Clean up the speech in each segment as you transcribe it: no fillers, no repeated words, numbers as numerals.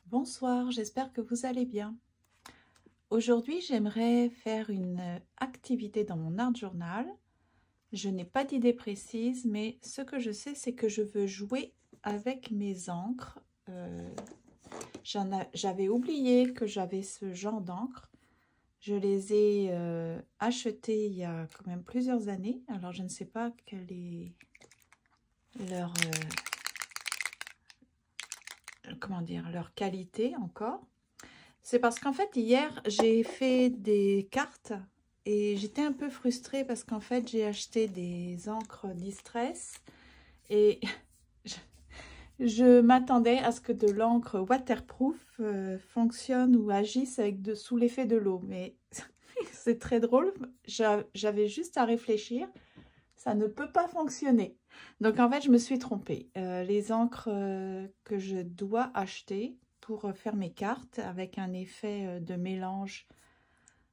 Bonsoir, j'espère que vous allez bien. Aujourd'hui, j'aimerais faire une activité dans mon art journal. Je n'ai pas d'idée précise, mais ce que je sais, c'est que je veux jouer avec mes encres. J'avais oublié que j'avais ce genre d'encre. Je les ai achetées il y a quand même plusieurs années. Alors, je ne sais pas quelle est leur, comment dire, leur qualité encore. C'est parce qu'en fait, hier, j'ai fait des cartes et j'étais un peu frustrée parce qu'en fait, j'ai acheté des encres Distress et je m'attendais à ce que de l'encre waterproof fonctionne ou agisse sous l'effet de l'eau. Mais c'est très drôle, j'avais juste à réfléchir, ça ne peut pas fonctionner. Donc en fait, je me suis trompée. Les encres que je dois acheter pour faire mes cartes avec un effet de mélange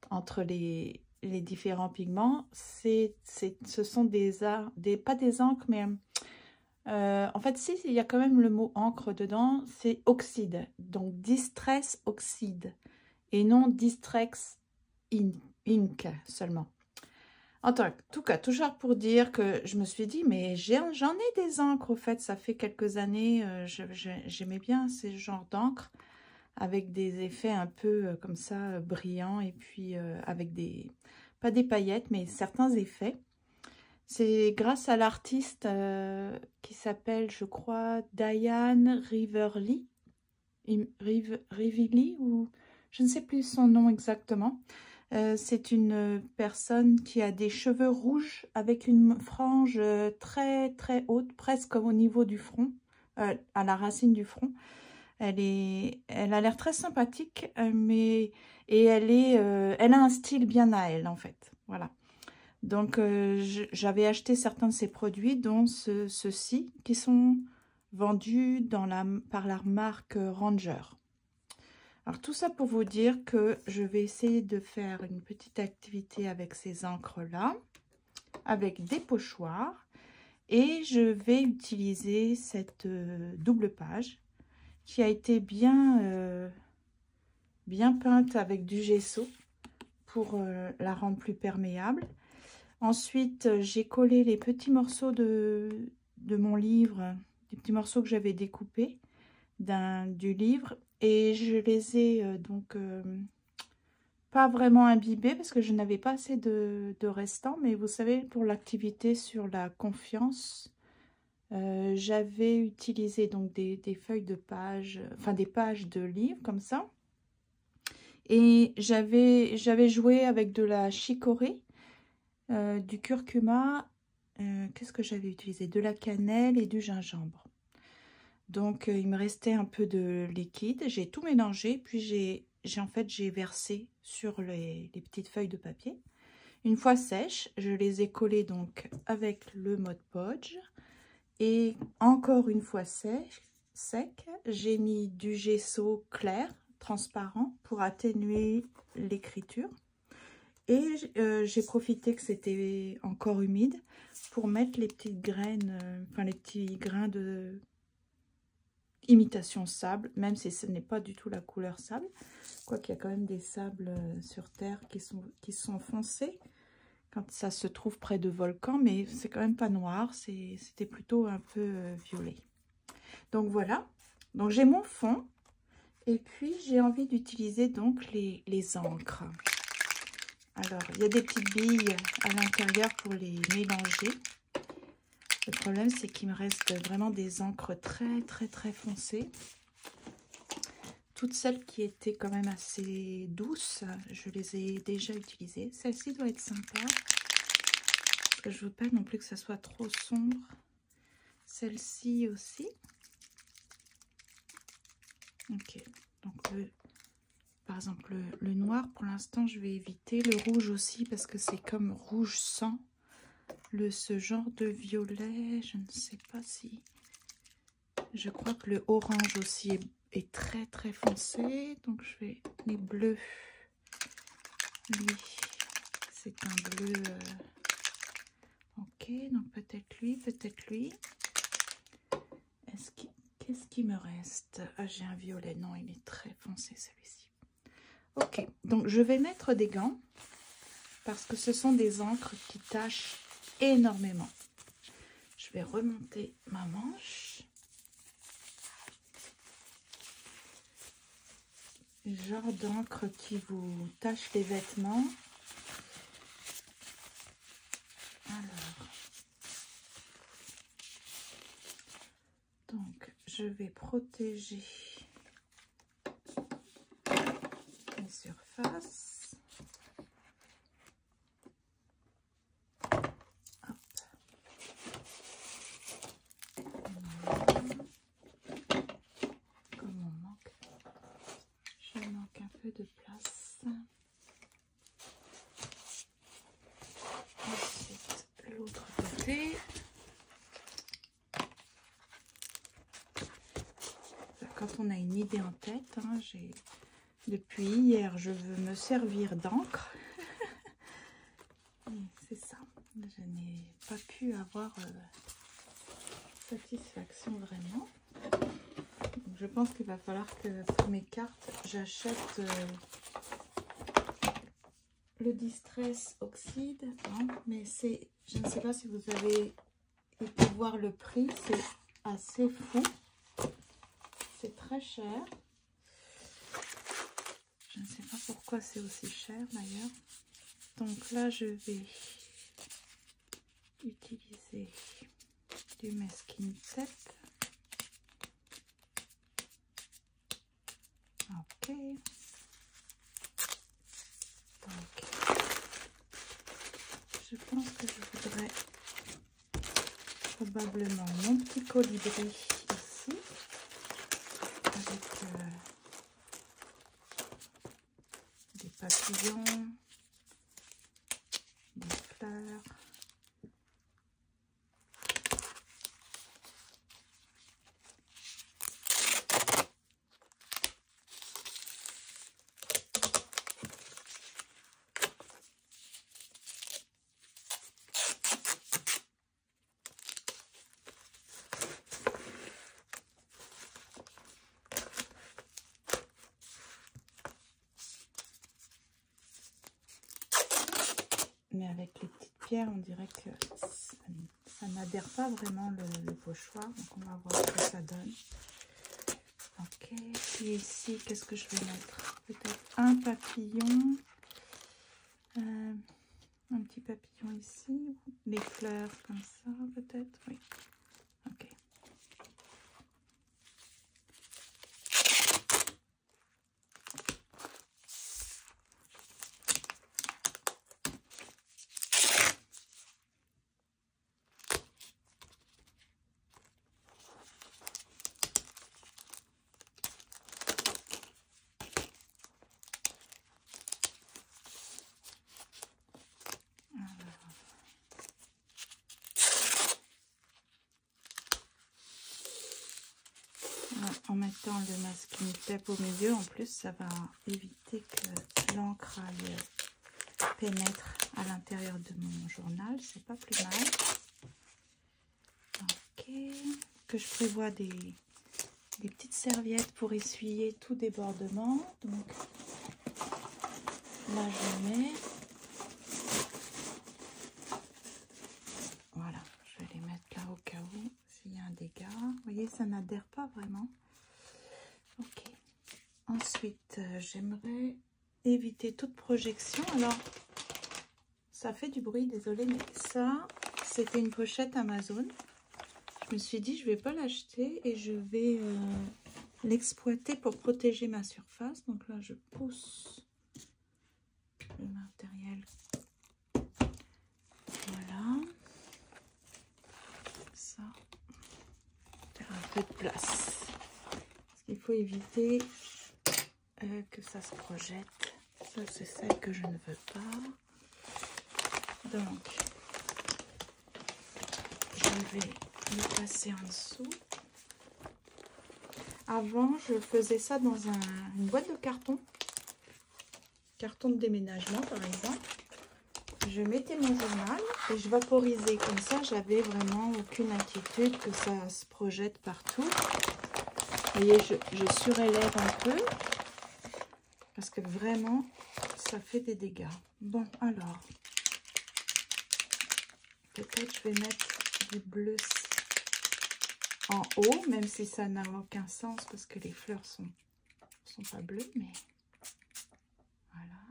entre les différents pigments, ce sont pas des encres, mais en fait, si, il y a quand même le mot encre dedans, c'est oxyde. Donc Distress oxyde et non Distress ink seulement. En tout cas, toujours pour dire que je me suis dit, mais j'en ai des encres, au fait, ça fait quelques années, j'aimais bien ces genres d'encre, avec des effets un peu comme ça, brillants, et puis avec pas des paillettes, mais certains effets. C'est grâce à l'artiste qui s'appelle, je crois, Diane Rivili, ou je ne sais plus son nom exactement. C'est une personne qui a des cheveux rouges avec une frange très très haute, presque au niveau du front, à la racine du front. Elle a l'air très sympathique, et elle a un style bien à elle en fait. Voilà. Donc j'avais acheté certains de ses produits, dont ceux-ci, qui sont vendus par la marque Ranger. Alors tout ça pour vous dire que je vais essayer de faire une petite activité avec ces encres-là, avec des pochoirs, et je vais utiliser cette double page qui a été bien peinte avec du gesso pour la rendre plus perméable. Ensuite, j'ai collé les petits morceaux de mon livre, des petits morceaux que j'avais découpés du livre, et je les ai pas vraiment imbibés parce que je n'avais pas assez de restants, mais vous savez, pour l'activité sur la confiance, j'avais utilisé donc des feuilles de pages, enfin des pages de livres comme ça, et j'avais joué avec de la chicorée, du curcuma, qu'est-ce que j'avais utilisé? De la cannelle et du gingembre. Donc, il me restait un peu de liquide. J'ai tout mélangé, puis j'ai versé sur les petites feuilles de papier. Une fois sèches, je les ai collées donc avec le Mod Podge. Et encore une fois sec, j'ai mis du gesso clair, transparent, pour atténuer l'écriture. Et j'ai profité que c'était encore humide pour mettre les petites graines, enfin les petits grains de imitation sable, même si ce n'est pas du tout la couleur sable, quoiqu'il y a quand même des sables sur Terre qui sont foncés quand ça se trouve près de volcans, mais c'est quand même pas noir, c'était plutôt un peu violet. Donc voilà, donc j'ai mon fond, et puis j'ai envie d'utiliser donc les encres. Alors, il y a des petites billes à l'intérieur pour les mélanger. Le problème, c'est qu'il me reste vraiment des encres très, très, très foncées. Toutes celles qui étaient quand même assez douces, je les ai déjà utilisées. Celle-ci doit être sympa, parce que je ne veux pas non plus que ça soit trop sombre. Celle-ci aussi. Ok, donc par exemple, le noir, pour l'instant, je vais éviter. Le rouge aussi, parce que c'est comme rouge sang. Ce genre de violet, je ne sais pas si... Je crois que le orange aussi est très très foncé. Donc je vais... Les bleus, lui, c'est un bleu... Ok, donc peut-être lui, peut-être lui. Qu'est-ce qui me reste? Ah, j'ai un violet. Non, il est très foncé celui-ci. Ok, donc je vais mettre des gants parce que ce sont des encres qui tachent énormément. Je vais remonter ma manche. Le genre d'encre qui vous tache les vêtements. Alors, donc je vais protéger les surfaces. Hop. Comme on manque, je manque un peu de place. Ensuite, l'autre côté. Quand on a une idée en tête, hein, depuis hier, je veux me servir d'encre. C'est ça. Je n'ai pas pu avoir satisfaction vraiment. Donc, je pense qu'il va falloir que pour mes cartes, j'achète le Distress Oxide. Hein, mais c'est, je ne sais pas si vous avez été voir le prix, c'est assez fou. C'est très cher. Je ne sais pas pourquoi c'est aussi cher d'ailleurs. Donc là, je vais utiliser du masking tape. Ok. Donc, je pense que je voudrais probablement mon petit colibri ici. Avec des papillons, des fleurs. Mais avec les petites pierres, on dirait que ça n'adhère pas vraiment le pochoir. Donc on va voir ce que ça donne. Ok, puis ici, qu'est-ce que je vais mettre? Peut-être un papillon. Un petit papillon ici. Les fleurs comme ça, peut-être. Oui. Ok. En mettant le masking tape au milieu, en plus, ça va éviter que l'encre pénètre à l'intérieur de mon journal. C'est pas plus mal. Ok. Que je prévois des petites serviettes pour essuyer tout débordement. Donc là, je mets. Voilà, je vais les mettre là au cas où s'il y a un dégât. Vous voyez, ça n'adhère pas vraiment. Ok. Ensuite, j'aimerais éviter toute projection. Alors, ça fait du bruit, désolé, mais ça, c'était une pochette Amazon. Je me suis dit, je vais pas l'acheter et je vais l'exploiter pour protéger ma surface. Donc là, je pousse le matériel. Voilà. Ça, faire un peu de place. Il faut éviter que ça se projette. Ça, c'est celle que je ne veux pas. Donc, je vais le passer en dessous. Avant, je faisais ça dans une boîte de carton. Carton de déménagement, par exemple. Je mettais mon journal et je vaporisais. Comme ça, j'avais vraiment aucune inquiétude que ça se projette partout. Vous voyez, je surélève un peu parce que vraiment, ça fait des dégâts. Bon, alors, peut-être je vais mettre du bleu en haut, même si ça n'a aucun sens parce que les fleurs sont pas bleues, mais voilà.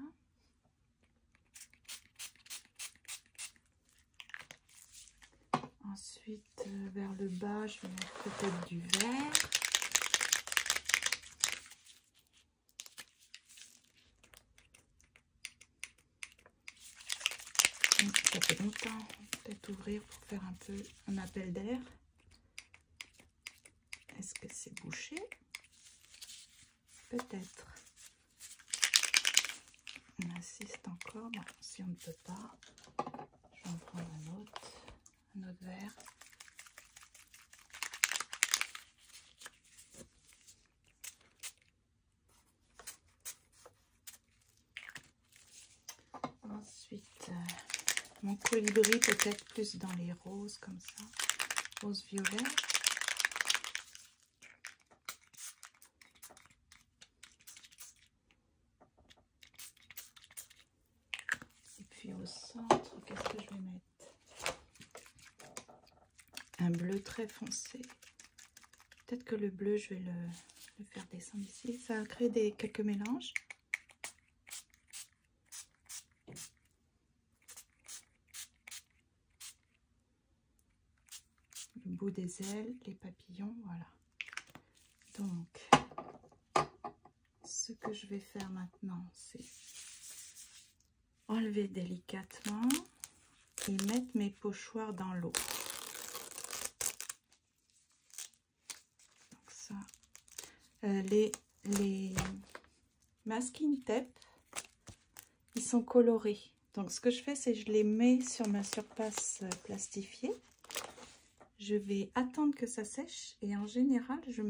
Ensuite, vers le bas, je vais mettre peut-être du vert. Ça fait longtemps, peut-être ouvrir pour faire un peu un appel d'air. Est-ce que c'est bouché? Peut-être. On insiste encore. Bon, si on ne peut pas, je vais en prendre un autre verre. Ensuite, mon colibri peut-être plus dans les roses comme ça, rose violet. Et puis au centre, qu'est-ce que je vais mettre? Un bleu très foncé. Peut-être que le bleu, je vais le faire descendre ici. Ça va créer quelques mélanges. Le bout des ailes, les papillons, voilà. Donc, ce que je vais faire maintenant, c'est enlever délicatement et mettre mes pochoirs dans l'eau. Donc ça, les masking tape, ils sont colorés. Donc ce que je fais, c'est que je les mets sur ma surface plastifiée. Je vais attendre que ça sèche et en général, je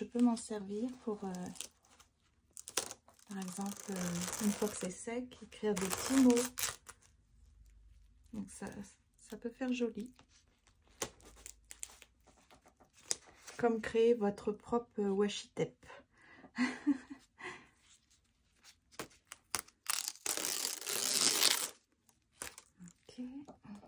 peux m'en servir pour, par exemple, une fois que c'est sec, écrire des petits mots. Donc ça peut faire joli. Comme créer votre propre washi tape. Ok. Voilà.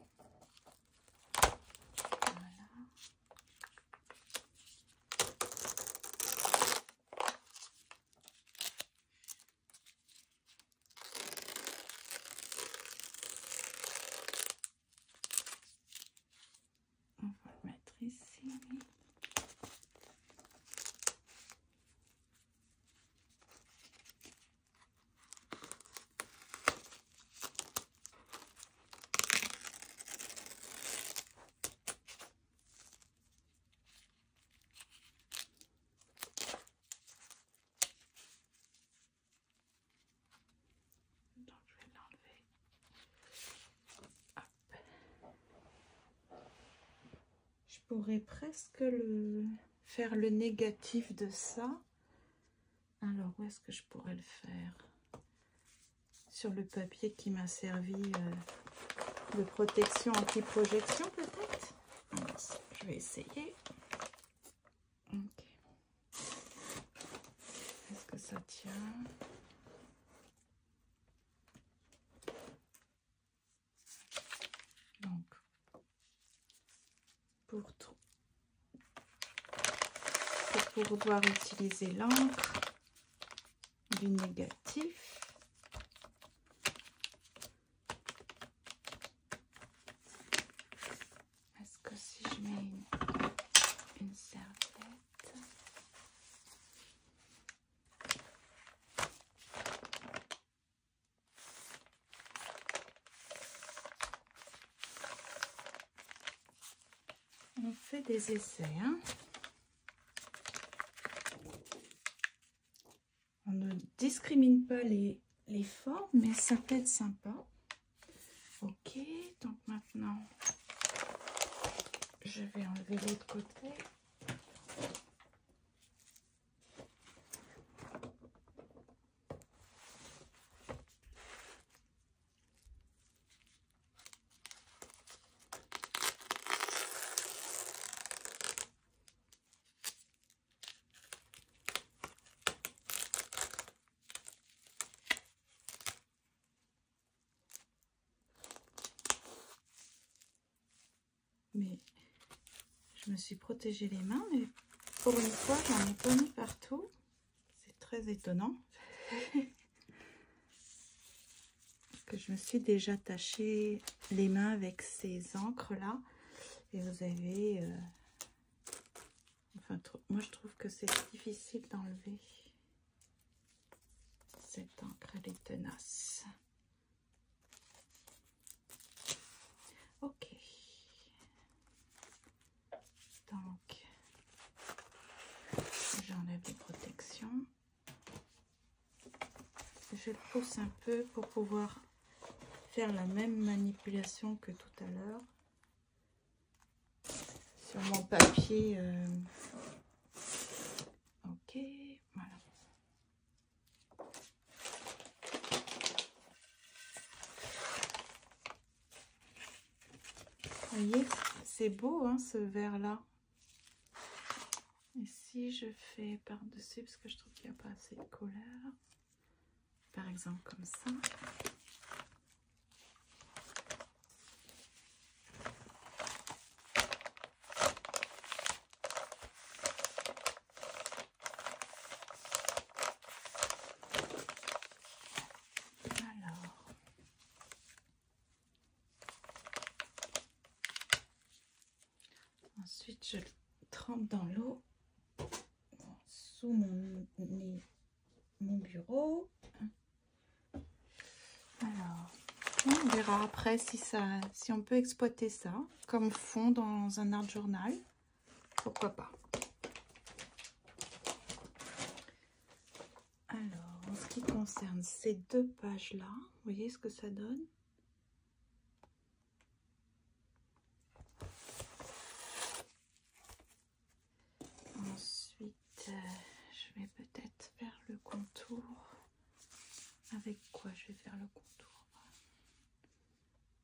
On va le mettre ici. Donc je vais l'enlever. Je pourrais presque faire le négatif de ça. Alors, où est-ce que je pourrais le faire? Sur le papier qui m'a servi de protection anti-projection, peut-être? Je vais essayer. Ok. Est-ce que ça tient? Donc, pour pouvoir utiliser l'encre du négatif, est-ce que si je mets une serviette, on fait des essais, hein? On ne discrimine pas les formes, mais ça peut être sympa. Ok, donc maintenant, je vais enlever l'autre côté. mais je me suis protégé les mains, mais pour une fois, j'en ai pas mis partout. C'est très étonnant. Parce que je me suis déjà taché les mains avec ces encres-là. Et vous avez... enfin, moi, je trouve que c'est difficile d'enlever. Cette encre, elle est tenace. Ok. Donc, j'enlève les protections. Je le pousse un peu pour pouvoir faire la même manipulation que tout à l'heure sur mon papier. Ok, voilà. Vous voyez, c'est beau hein, ce vert là. Et si je fais par-dessus, parce que je trouve qu'il n'y a pas assez de couleur, par exemple comme ça. Alors, ensuite je le trempe dans l'eau sous mon bureau. Alors, on verra après si on peut exploiter ça comme fond dans un art journal. Pourquoi pas. Alors, en ce qui concerne ces deux pages-là, vous voyez ce que ça donne? Ensuite, je vais peut-être faire le contour. Avec quoi je vais faire le contour?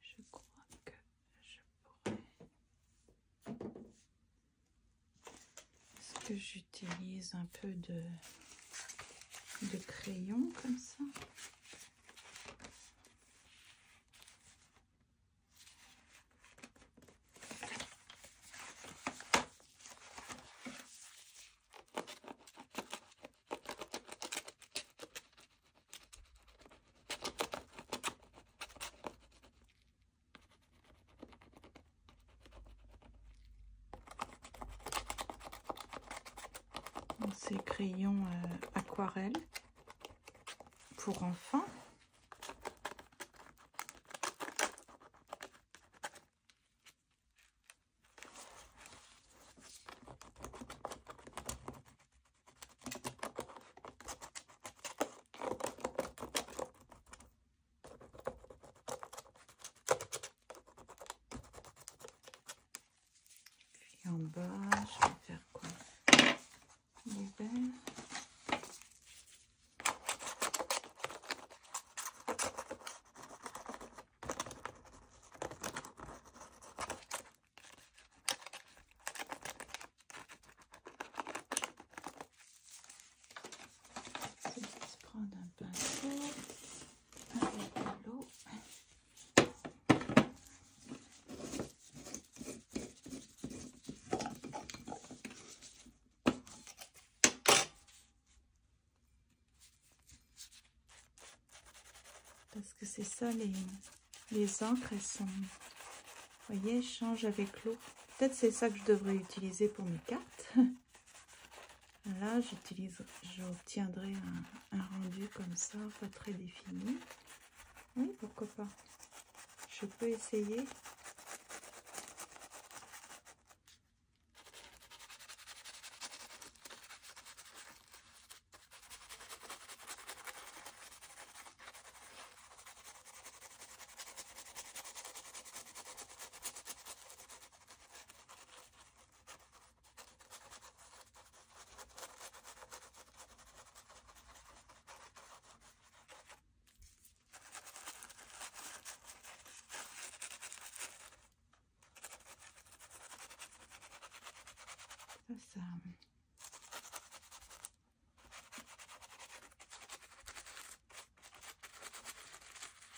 Je crois que je pourrais... Est-ce que j'utilise un peu de crayon comme ça? Ces crayons aquarelle pour enfants. Puis en bas, je vais faire quoi? Les verts. Prendre un pinceau avec de l'eau. Parce que c'est ça, les encres, elles sont, vous voyez, elles changent avec l'eau. Peut-être c'est ça que je devrais utiliser pour mes cartes. Là, j'obtiendrai un rendu comme ça, pas très défini. Oui, pourquoi pas. Je peux essayer.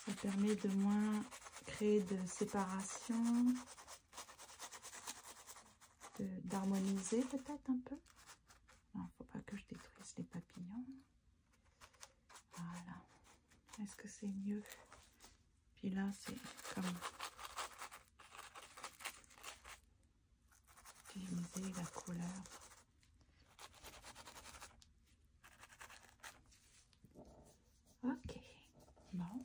Ça permet de moins créer de séparation. harmoniser peut-être un peu. Non, faut pas que je détruise les papillons. Voilà. Est-ce que c'est mieux? Puis là, c'est comme utiliser la couleur. Ok. Bon.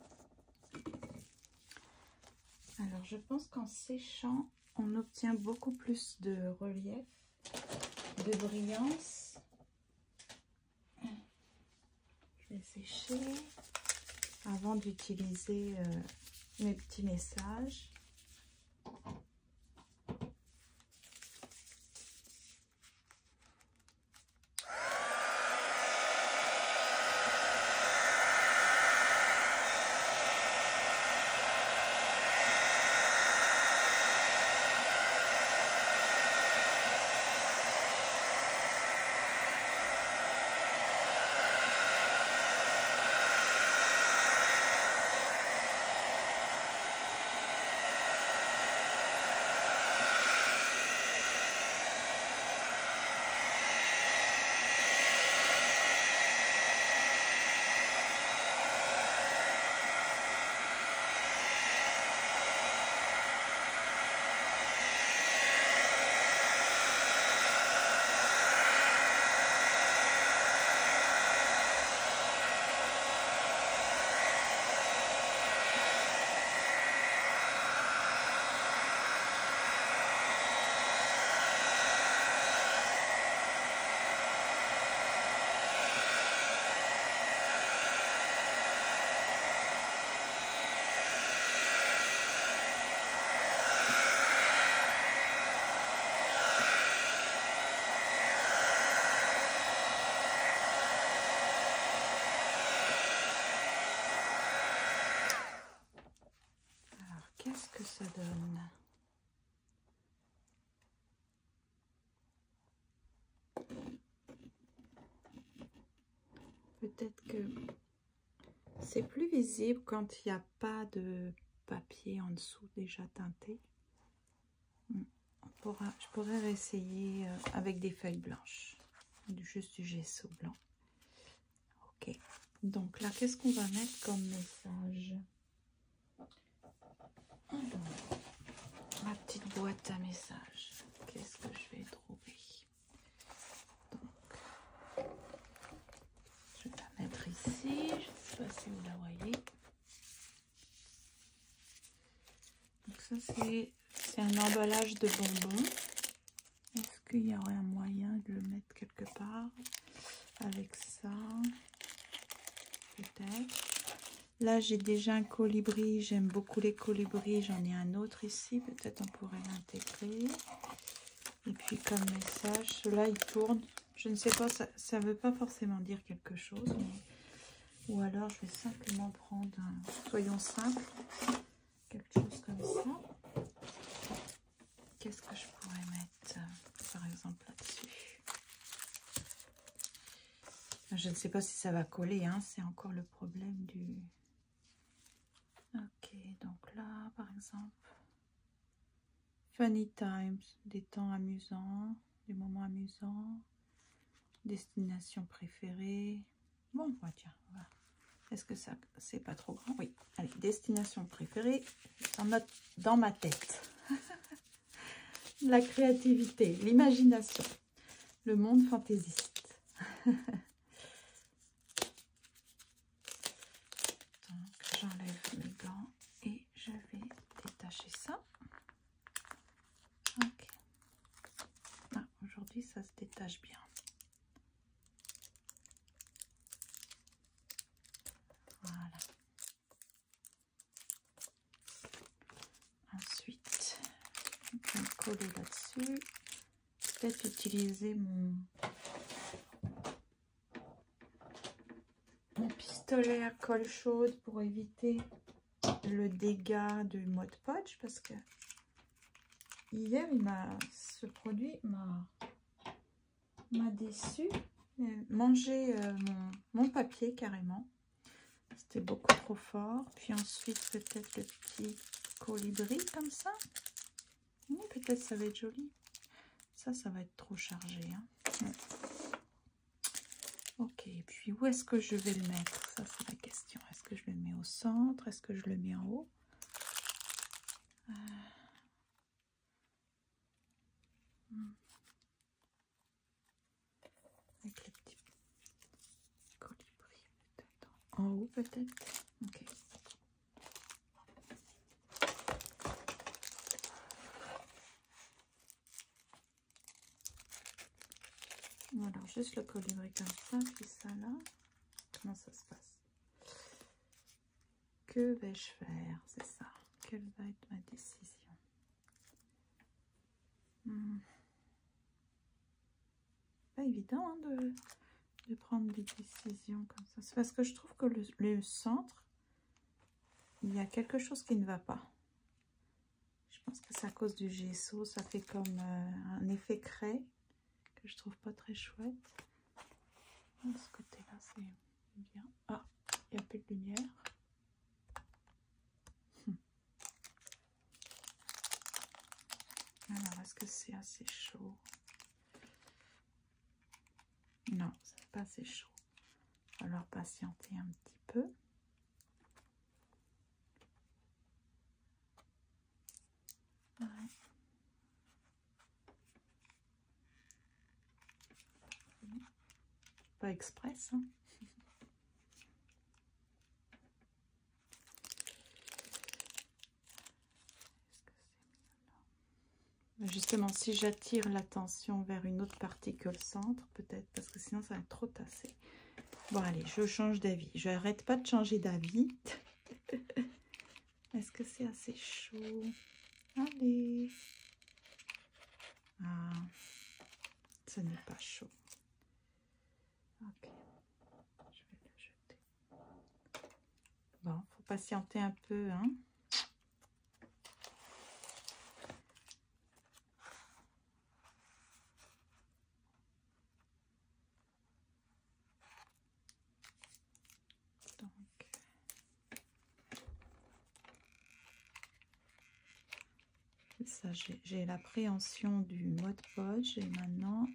Alors, je pense qu'en séchant, on obtient beaucoup plus de relief, de brillance. Je vais sécher avant d'utiliser mes petits messages. Qu'est-ce que ça donne? Peut-être que c'est plus visible quand il n'y a pas de papier en dessous déjà teinté. Je pourrais réessayer avec des feuilles blanches, juste du gesso blanc. Ok, donc là, qu'est-ce qu'on va mettre comme message? Alors, ma petite boîte à messages, qu'est-ce que je vais trouver? Donc, je vais la mettre ici, je ne sais pas si vous la voyez. Donc ça, c'est un emballage de bonbons. Est-ce qu'il y aurait un moyen de le mettre quelque part avec ça? Peut-être. Là, j'ai déjà un colibri. J'aime beaucoup les colibris. J'en ai un autre ici. Peut-être on pourrait l'intégrer. Et puis comme message, cela il tourne. Je ne sais pas, ça ne veut pas forcément dire quelque chose. Mais... Ou alors, je vais simplement prendre un... Soyons simples. Quelque chose comme ça. Qu'est-ce que je pourrais mettre, par exemple, là-dessus? Je ne sais pas si ça va coller, hein, c'est encore le problème du... Ok, donc là, par exemple, funny times, des temps amusants, des moments amusants, destination préférée. Bon, bah, tiens, voilà. Est-ce que ça, c'est pas trop grand? Oui, allez, destination préférée dans ma tête. La créativité, l'imagination, le monde fantaisiste. J'enlève mes gants et je vais détacher ça. Ok. Ah, aujourd'hui, ça se détache bien. Voilà. Ensuite, je vais coller là-dessus. Peut-être utiliser mon pistolet à colle chaude pour éviter le dégât du Mod Podge, parce que hier ce produit m'a déçu, mangé mon papier carrément. C'était beaucoup trop fort. Puis ensuite peut-être le petit colibri comme ça. Peut-être ça va être joli. Ça va être trop chargé. Hein. Ouais. Ok, et puis où est-ce que je vais le mettre? Ça, c'est la question. Est-ce que je le mets au centre? Est-ce que je le mets en haut? Avec les petits colibris, peut-être. En haut, peut-être. Ok. Alors, juste le colibri comme ça, puis ça là. Comment ça se passe? Que vais-je faire? C'est ça. Quelle va être ma décision? Pas évident hein, de prendre des décisions comme ça. C'est parce que je trouve que le centre, il y a quelque chose qui ne va pas. Je pense que c'est à cause du gesso. Ça fait comme un effet craie que je trouve pas très chouette. De ce côté-là, c'est bien. Ah, il n'y a plus de lumière. Alors, est-ce que c'est assez chaud? Non, c'est pas assez chaud. Alors, patienter un petit peu. Ouais. Pas express, hein. Justement, si j'attire l'attention vers une autre partie que le centre, peut-être, parce que sinon ça va être trop tassé. Bon, allez, je change d'avis. Je n'arrête pas de changer d'avis. Est-ce que c'est assez chaud? Allez. Ah, ce n'est pas chaud. Ok, je vais le jeter. Bon, faut patienter un peu, hein. Ça, j'ai l'appréhension du mode poche et maintenant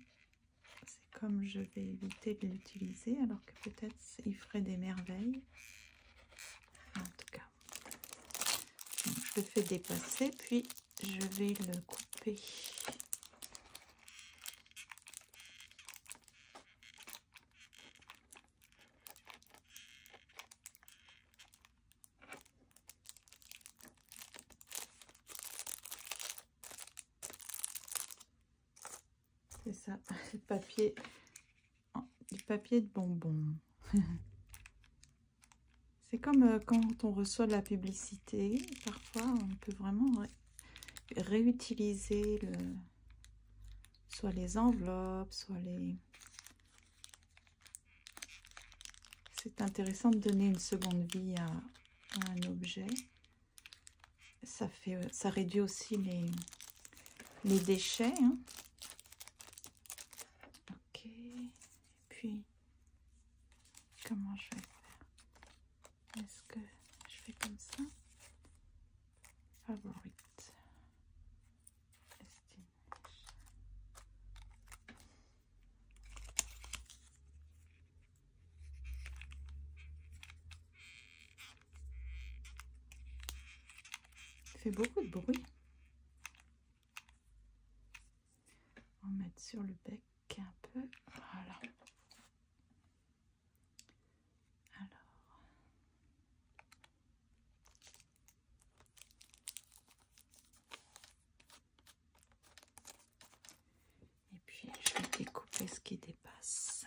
c'est comme je vais éviter de l'utiliser alors que peut-être il ferait des merveilles. En tout cas, donc, je le fais dépasser puis je vais le couper. C'est ça, du papier de bonbons. C'est comme quand on reçoit de la publicité, parfois on peut vraiment réutiliser soit les enveloppes, soit les... C'est intéressant de donner une seconde vie à un objet. Ça réduit aussi les déchets. Hein. Ok. Et puis, comment je vais faire? Est-ce que je fais comme ça? Favorite. Il fait beaucoup de bruit. On va mettre sur le bec un peu. Voilà. Et puis je vais découper ce qui dépasse.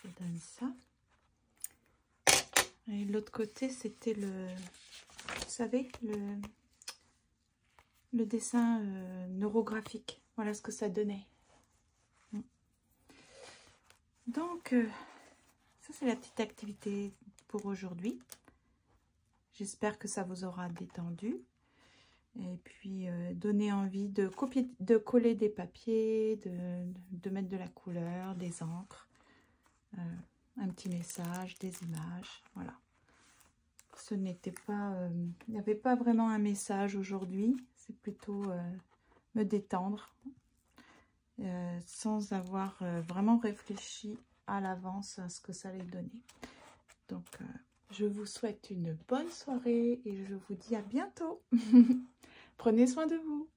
Je donne ça. Et l'autre côté, c'était vous savez, le dessin neurographique. Voilà ce que ça donnait. Donc, ça c'est la petite activité pour aujourd'hui. J'espère que ça vous aura détendu. et puis donner envie de copier, de coller des papiers, de mettre de la couleur, des encres, un petit message, des images, voilà. Ce n'était pas, il n'y avait pas vraiment un message aujourd'hui, c'est plutôt me détendre, sans avoir vraiment réfléchi à l'avance à ce que ça allait donner. Donc, je vous souhaite une bonne soirée et je vous dis à bientôt. Prenez soin de vous.